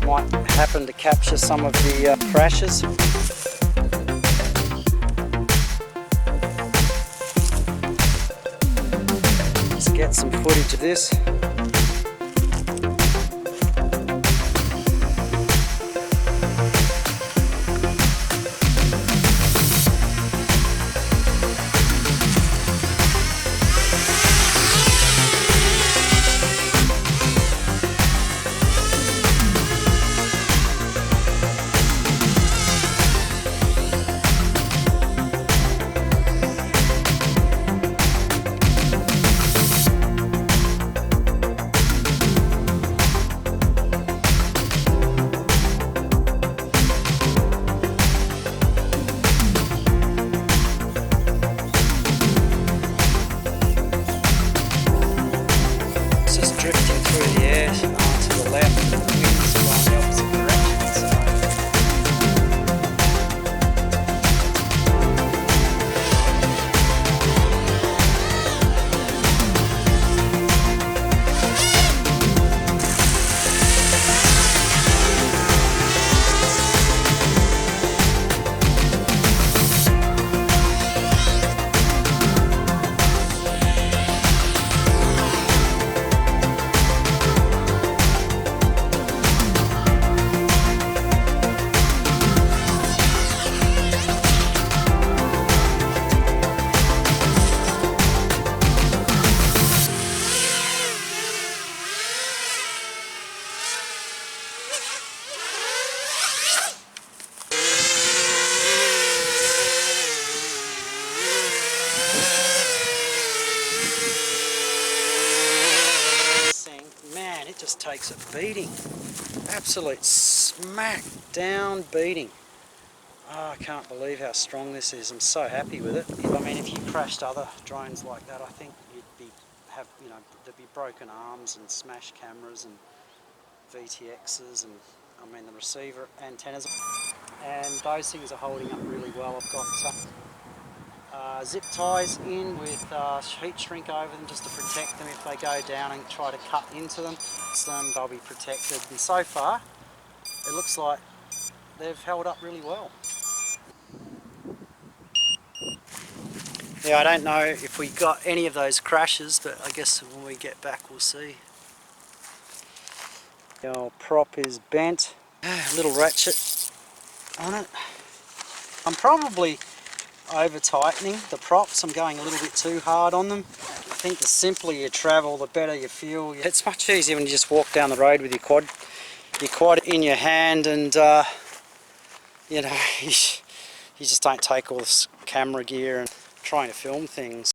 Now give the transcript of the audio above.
Might happen to capture some of the crashes. Let's get some footage of this. It just takes a beating, absolute smack down beating. Oh, I can't believe how strong this is. I'm so happy with it. I mean, if you crashed other drones like that, I think there'd be broken arms and smashed cameras and VTXs and I mean the receiver antennas, and those things are holding up really well. I've got zip ties in with heat shrink over them just to protect them if they go down and try to cut into them. They'll be protected, and so far it looks like they've held up really well. Yeah, I don't know if we got any of those crashes, but I guess when we get back we'll see. The old prop is bent, a little ratchet on it. I'm probably over tightening the props. I'm going a little bit too hard on them. I think the simpler you travel, the better you feel. It's much easier when you just walk down the road with your quad in your hand, and you know, you just don't take all this camera gear and trying to film things.